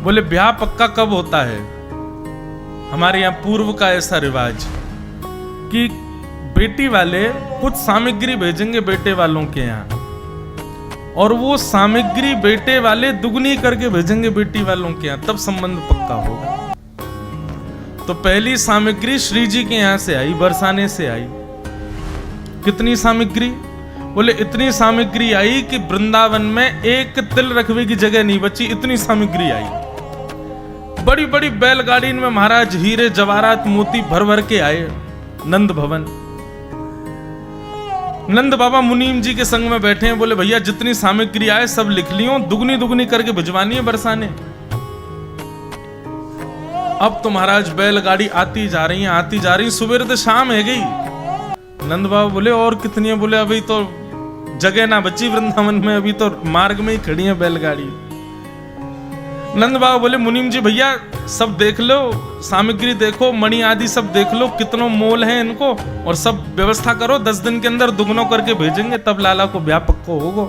बोले ब्याह पक्का कब होता है? हमारे यहाँ पूर्व का ऐसा रिवाज कि बेटी वाले कुछ सामग्री भेजेंगे बेटे वालों के यहाँ, और वो सामग्री बेटे वाले दुगनी करके भेजेंगे बेटी वालों के यहाँ, तब संबंध पक्का होगा। तो पहली सामग्री श्री जी के यहाँ से आई, बरसाने से आई। कितनी सामग्री? बोले इतनी सामग्री आई कि वृंदावन में एक तिल रखने की जगह नहीं बची, इतनी सामग्री आई। बड़ी बड़ी बैलगाड़ी में महाराज हीरे जवाहरात मोती भर भर के आए नंद भवन। नंद बाबा मुनीम जी के संग में बैठे हैं। बोले भैया जितनी सामग्री आए सब लिख लियो, दुगनी दुगनी करके भिजवानी है बरसाने। अब तो महाराज बैलगाड़ी आती जा रही है, आती जा रही, सुबह तो शाम है गई। नंद बाबा बोले और कितनी है? बोले अभी तो जगह ना बची वृंदावन में, अभी तो मार्ग में ही खड़ी है बैलगाड़ी। नंद बाबा बोले मुनीम जी भैया सब देख लो, सामग्री देखो, मणि आदि सब देख लो, कितनों मोल है इनको, और सब व्यवस्था करो, 10 दिन के अंदर दुगनों करके भेजेंगे, तब लाला को ब्याह पक्को होगा।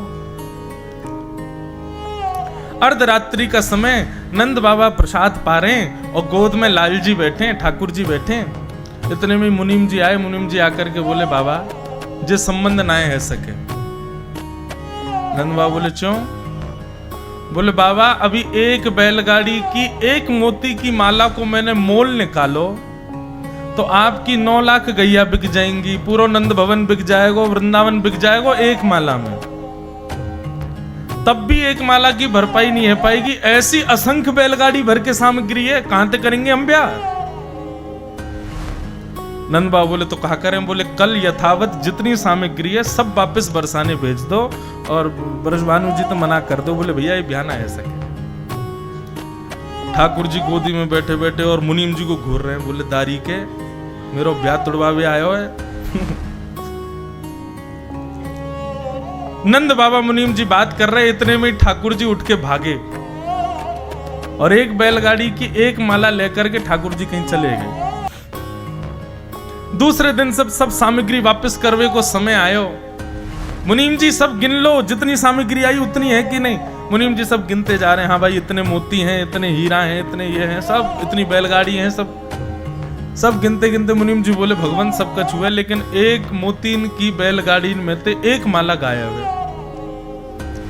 अर्धरात्रि का समय, नंद बाबा प्रसाद पा रहे हैं और गोद में लाल जी बैठे हैं, ठाकुर जी बैठे हैं। इतने में मुनीम जी आए। मुनीम जी आकर के बोले बाबा जे संबंध ना है सके। नंद बाबा बोले क्यों? बोले बाबा अभी एक बैलगाड़ी की एक मोती की माला को मैंने मोल निकालो तो आपकी 9 लाख गैया बिक जाएंगी, पूरा नंद भवन बिक जाएगा, वृंदावन बिक जाएगा एक माला में। तब भी एक माला की भरपाई नहीं है पाएगी, ऐसी असंख्य बैलगाड़ी भर के सामग्री है, कहां तक करेंगे हम ब्याह? नंद बाबा बोले तो कहा करें? बोले कल यथावत जितनी सामग्री है सब वापस बरसाने भेज दो, और ब्रजभानु जी तो मना कर दो। बोले भैया ये ब्याह ना है सके। ठाकुर जी गोदी में बैठे बैठे और मुनीम जी को घूर रहे हैं। बोले दारी के मेरो ब्याह तुड़वावे आयो है। नंद बाबा मुनीम जी बात कर रहे, इतने में ठाकुर जी उठ के भागे और एक बैलगाड़ी की एक माला लेकर के ठाकुर जी कहीं चले गए। दूसरे दिन सब सामग्री वापस करवे को समय आयो। मुनीम जी सब गिन लो, जितनी सामग्री आई उतनी है कि नहीं? मुनीम जी सब गिनते जा रहे हैं। हाँ भाई इतने मोती हैं, इतने हीरा हैं, इतने ये हैं, सब इतनी बैलगाड़ी हैं, सब गिनते गिनते मुनीम जी बोले भगवान सबका छुआ, लेकिन एक मोतीन की बैलगाड़ी में से एक माला गायब है,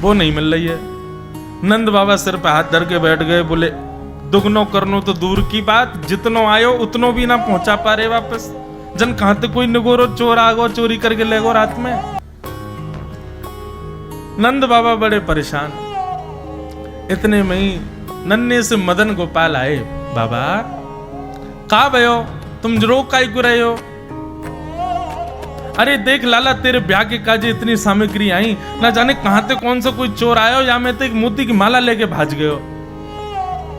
वो नहीं मिल रही है। नंद बाबा सिर पे हाथ धर के बैठ गए। बोले दुगनो करनो तो दूर की बात, जितनो आयो उतनो भी ना पहुंचा पा रहे वापस। जन कहां तक कोई निगोरो चोर आगो चोरी करके ले गो रात में। नंद बाबा बड़े परेशान। इतने में ही नन्हे से मदन गोपाल आए। बाबा कहा भयो, तुम रो काई को रहे हो? अरे देख लाला तेरे ब्याह के काजे इतनी सामग्री आई, ना जाने कहां से कौन सा कोई चोर आयो या मैं तो एक मोती की माला लेके भाज गयो।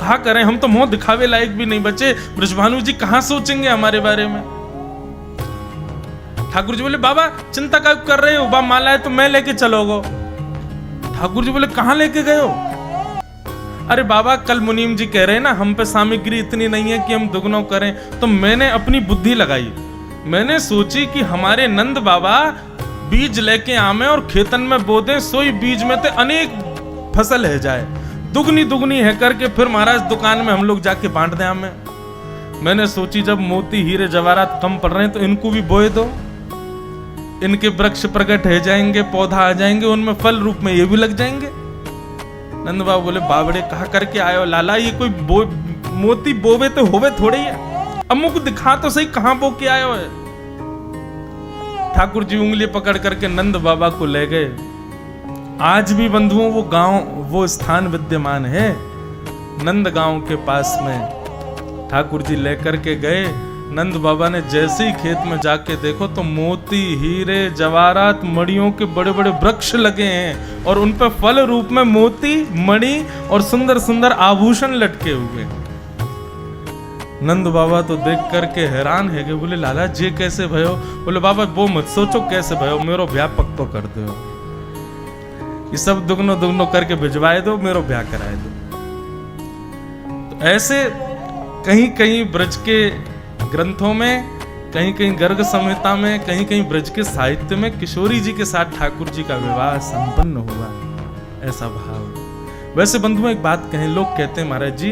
कहा करें, हम तो मुंह दिखावे लायक भी नहीं बचे, ब्रजभानु जी कहां सोचेंगे हमारे बारे में। ठाकुर जी बोले बाबा चिंता क्या कर रहे हो, बा माला है तो मैं लेके चलोगो। ठाकुर जी बोले कहां लेके गए हो? अरे बाबा कल मुनीम जी कह रहे हैं ना हम पे सामग्री इतनी नहीं है कि हम दुगनों करें, तो मैंने अपनी बुद्धि लगाई। मैंने सोची कि हमारे नंद बाबा बीज लेके आवे और खेतन में बो दें, सोई बीज में तो अनेक फसल है जाए, दुगनी दुगनी है करके फिर महाराज दुकान में हम लोग जाके बांट दें हमें। मैंने सोची जब मोती हीरे जवाहरात कम पड़ रहे हैं तो इनको भी बोए दो, इनके वृक्ष प्रकट हो जाएंगे, पौधा आ जाएंगे, उनमें फल रूप में ये भी लग जाएंगे। नंद बाबा बोले बाबड़े कहा करके आयो लाला, ये कोई मोती बोवे तो होवे थोड़े ही है, अमुक दिखा तो सही कहां बो के आयो है। ठाकुर जी उंगली पकड़ करके नंद बाबा को ले गए। आज भी बंधुओं वो गांव, वो स्थान विद्यमान है नंद गांव के पास में। ठाकुर जी लेकर के गए। नंद बाबा ने जैसे ही खेत में जाके देखो तो मोती हीरे जवाहरात मणियों के बड़े बड़े वृक्ष लगे हैं और उन पर फल रूप में मोती मणि और सुंदर सुंदर आभूषण लटके हुए। नंद बाबा तो देख करके हैरान है कि बोले लाला जी कैसे भयो? बोले बाबा वो मत सोचो कैसे भयो, मेरो ब्याह पक्को कर दो, ये सब दुगनो दुगनो करके भिजवाए दो, मेरो ब्याह कराए दो। तो ऐसे कहीं कहीं ब्रज के ग्रंथों में, कहीं कहीं गर्ग संहिता में, कहीं कहीं ब्रज के साहित्य में किशोरी जी के साथ ठाकुर जी का विवाह संपन्न हुआ, ऐसा भाव। वैसे बंधुओं एक बात कहें, लोग कहते हैं महाराज जी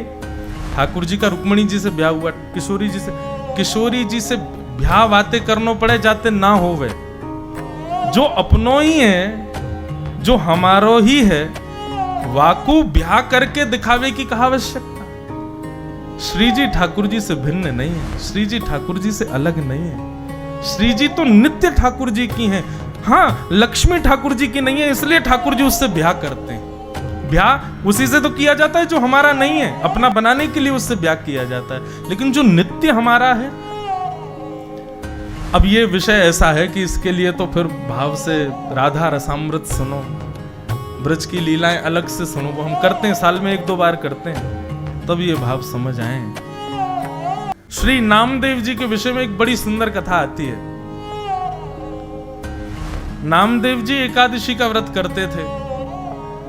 ठाकुर जी का रुक्मणी जी से ब्याह हुआ, किशोरी जी से ब्याह बातें करनो पड़े जाते ना होवे, जो अपनों ही है, जो हमारो ही है, वाकू ब्याह करके दिखावे की कहा आवश्यकता। श्री जी ठाकुर जी से भिन्न नहीं है, श्री जी ठाकुर जी से अलग नहीं है, श्री जी तो नित्य ठाकुर जी की हैं। हाँ, लक्ष्मी ठाकुर जी की नहीं है, इसलिए ठाकुर जी उससे ब्याह करते हैं। ब्याह उसी से तो किया जाता है जो हमारा नहीं है, अपना बनाने के लिए उससे ब्याह किया जाता है, लेकिन जो नित्य हमारा है। अब ये विषय ऐसा है कि इसके लिए तो फिर भाव से राधा रसामृत सुनो, ब्रज की लीलाएं अलग से सुनो, वो हम करते हैं, साल में 1-2 बार करते हैं, तब ये भाव समझ आए। श्री नामदेव जी के विषय में एक बड़ी सुंदर कथा आती है। नामदेव जी एकादशी का व्रत करते थे,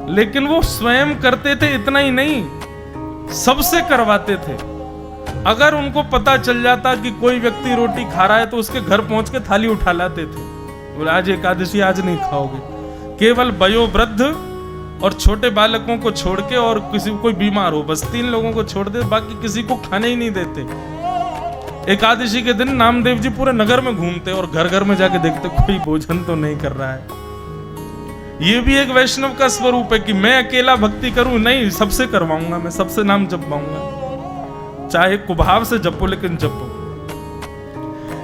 लेकिन वो स्वयं करते थे, इतना ही नहीं सबसे करवाते थे। अगर उनको पता चल जाता कि कोई व्यक्ति रोटी खा रहा है तो उसके घर पहुंच के थाली उठा लाते थे, बोले आज एकादशी, आज नहीं खाओगे। केवल वयोवृद्ध और छोटे बालकों को छोड़ के, और किसी कोई बीमार हो, बस 3 लोगों को छोड़ दे, बाकी किसी को खाने ही नहीं देते। एकादशी के दिन नामदेव जी पूरे नगर में घूमते और घर घर में जाके देखते कोई भोजन तो नहीं कर रहा है। ये भी एक वैष्णव का स्वरूप है कि मैं अकेला भक्ति करूं, नहीं, सबसे करवाऊंगा, मैं सबसे नाम जपवाऊंगा, चाहे कुभाव से जपो, लेकिन जपो।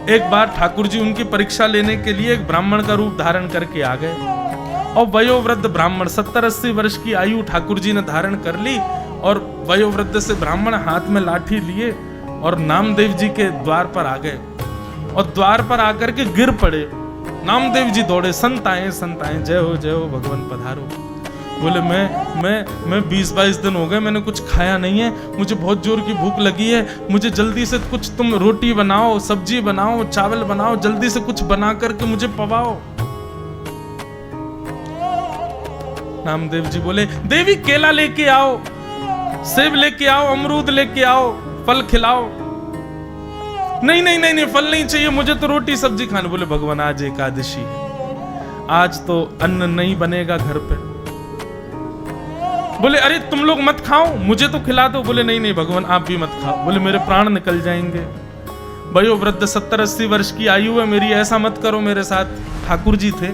एक बार ठाकुर जी उनकी परीक्षा लेने के लिए एक ब्राह्मण का रूप धारण करके आ गए, और वयोवृद्ध ब्राह्मण 70-80 वर्ष की आयु ठाकुर जी ने धारण कर ली, और वयोवृद्ध से ब्राह्मण हाथ में लाठी लिए और नामदेव जी के द्वार पर आ गए, और द्वार पर आकर के गिर पड़े। नामदेव जी दौड़े, संत आए, जय हो भगवान पधारो। बोले मैं 20-22 दिन हो गए, मैंने कुछ खाया नहीं है, मुझे बहुत जोर की भूख लगी है, मुझे जल्दी से कुछ तुम रोटी बनाओ, सब्जी बनाओ, चावल बनाओ, जल्दी से कुछ बना करके मुझे पवाओ। नामदेव जी बोले, देवी केला लेके आओ, सेब लेके आओ, अमरूद लेके आओ, फल खिलाओ। नहीं, फल नहीं चाहिए, मुझे तो रोटी सब्जी खानी। बोले भगवान आज एकादशी है, आज तो अन्न नहीं बनेगा घर पे। बोले अरे तुम लोग मत खाओ, मुझे तो खिला दो। बोले नहीं भगवान आप भी मत खाओ। बोले मेरे प्राण निकल जाएंगे, वयोवृद्ध 70-80 वर्ष की आयु है मेरी, ऐसा मत करो मेरे साथ। ठाकुर जी थे।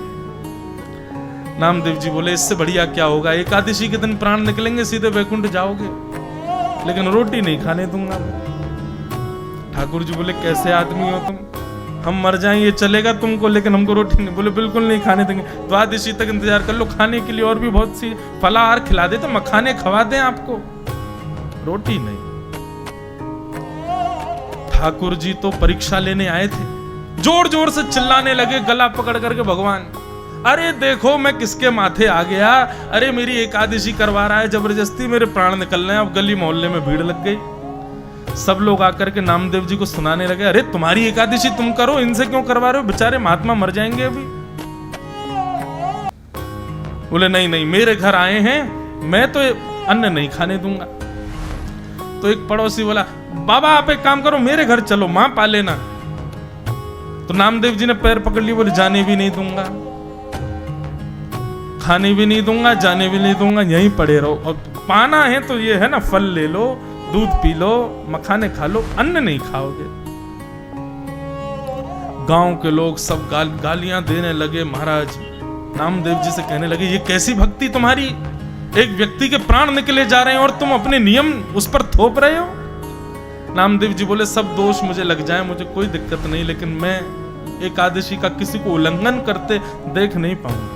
नामदेव जी बोले इससे बढ़िया क्या होगा, एकादशी के दिन प्राण निकलेंगे, सीधे वैकुंठ जाओगे, लेकिन रोटी नहीं खाने दूंगा। ठाकुर जी बोले कैसे आदमी हो तुम, हम मर जाएं ये चलेगा तुमको, लेकिन हमको रोटी नहीं। बोले बिल्कुल नहीं खाने देंगे, द्वादशी तक इंतजार कर लो, खाने के लिए और भी बहुत सी फलाहार खिला दे, तो मखाने खवा दें आपको, रोटी नहीं। ठाकुर जी तो परीक्षा लेने आए थे, जोर जोर से चिल्लाने लगे, गला पकड़ करके, भगवान अरे देखो मैं किसके माथे आ गया, अरे मेरी एकादशी करवा रहा है जबरदस्ती, मेरे प्राण निकल रहे हैं। अब गली मोहल्ले में भीड़ लग गई, सब लोग आकर के नामदेव जी को सुनाने लगे, अरे तुम्हारी एकादशी तुम करो, इनसे क्यों करवा रहे हो, बेचारे महात्मा मर जाएंगे अभी। बोले नहीं मेरे घर आए हैं, मैं तो अन्न नहीं खाने दूंगा। तो एक पड़ोसी बोला, बाबा आप एक काम करो, मेरे घर चलो, मां पाले ना। तो नामदेव जी ने पैर पकड़ लिए, बोले जाने भी नहीं दूंगा, खाने भी नहीं दूंगा, जाने भी नहीं दूंगा, यहीं पड़े रहो। और पाना है तो ये है ना, फल ले लो, दूध पी लो, मखाने खा लो, अन्न नहीं खाओगे। गांव के लोग सब गालियां देने लगे। महाराज नामदेव जी से कहने लगे, ये कैसी भक्ति तुम्हारी, एक व्यक्ति के प्राण निकले जा रहे हैं और तुम अपने नियम उस पर थोप रहे हो। नामदेव जी बोले सब दोष मुझे लग जाए, मुझे कोई दिक्कत नहीं, लेकिन मैं एकादशी का किसी को उल्लंघन करते देख नहीं पाऊंगा।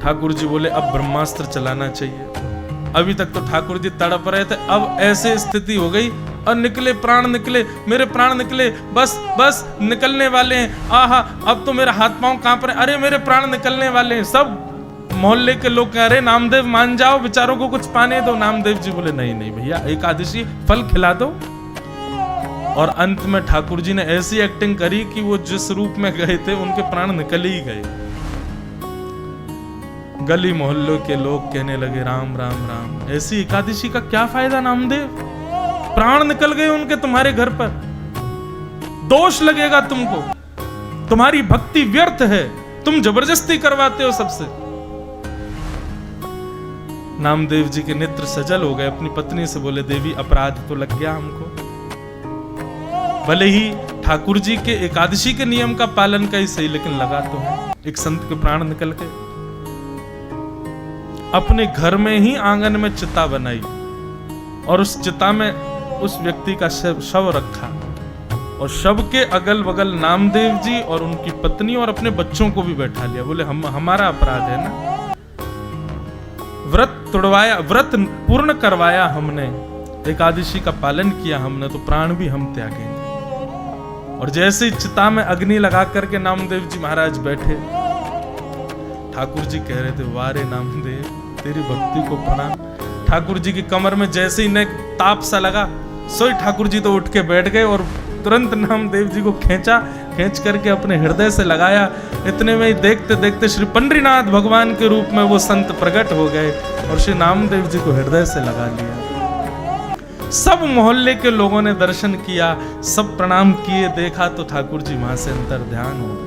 ठाकुर जी बोले अब ब्रह्मास्त्र चलाना चाहिए। अभी तक तो ठाकुर जी तड़प रहे थे, अब ऐसे स्थिति हो गई और निकले, प्राण निकले, मेरे प्राण निकले, बस निकलने वाले हैं। आहा अब तो मेरा हाथ पांव कांप रहे, अरे मेरे प्राण निकलने वाले हैं। सब मोहल्ले के लोग कह रहे नामदेव मान जाओ, बेचारों को कुछ पाने दो। नामदेव जी बोले नहीं भैया, एकादशी फल खिला दो। और अंत में ठाकुर जी ने ऐसी एक्टिंग करी कि वो जिस रूप में गए थे उनके प्राण निकल ही गए। गली मोहल्लों के लोग कहने लगे राम राम राम, ऐसी एकादशी का क्या फायदा नामदेव, प्राण निकल गए उनके तुम्हारे घर पर, दोष लगेगा तुमको, तुम्हारी भक्ति व्यर्थ है, तुम जबरदस्ती करवाते हो सबसे। नामदेव जी के नेत्र सजल हो गए। अपनी पत्नी से बोले, देवी अपराध तो लग गया हमको। भले ही ठाकुर जी के एकादशी के नियम का पालन का ही सही, लेकिन लगा तो है। एक संत के प्राण निकल गए। अपने घर में ही आंगन में चिता बनाई और उस चिता में उस व्यक्ति का शव रखा और शव के अगल बगल नामदेव जी और उनकी पत्नी और अपने बच्चों को भी बैठा लिया। बोले हमारा अपराध है ना, व्रत तोड़वाया, व्रत पूर्ण करवाया हमने, एकादशी का पालन किया हमने, तो प्राण भी हम त्यागेंगे। और जैसे ही चिता में अग्नि लगा करके नामदेव जी महाराज बैठे, ठाकुर जी कह रहे थे, वारे नामदेव तेरी भक्ति को प्रणाम। ठाकुर जी की कमर में जैसे ही नेक ताप सा लगा, सोई ठाकुर जी तो उठ के बैठ गए और तुरंत नामदेव जी को खींच करके अपने हृदय से लगाया। इतने में ही देखते देखते श्री पंडरीनाथ भगवान के रूप में वो संत प्रकट हो गए और श्री नामदेव जी को हृदय से लगा लिया। सब मोहल्ले के लोगों ने दर्शन किया, सब प्रणाम किए, देखा तो ठाकुर जी वहां से अंतर ध्यान हो गए।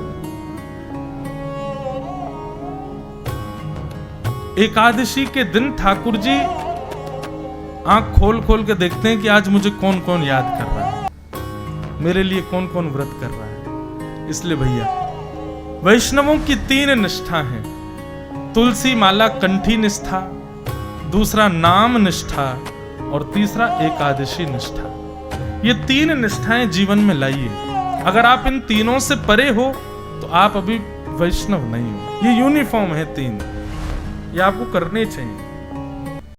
एकादशी के दिन ठाकुर जी आंख खोल खोल के देखते हैं कि आज मुझे कौन कौन याद कर रहा है, मेरे लिए कौन कौन व्रत कर रहा है। इसलिए भैया, वैष्णवों की 3 निष्ठा हैं। तुलसी माला कंठी निष्ठा, दूसरा नाम निष्ठा और तीसरा एकादशी निष्ठा। ये 3 निष्ठाएं जीवन में लाइए। अगर आप इन तीनों से परे हो तो आप अभी वैष्णव नहीं हो। ये यूनिफॉर्म है 3, ये आपको करने चाहिए।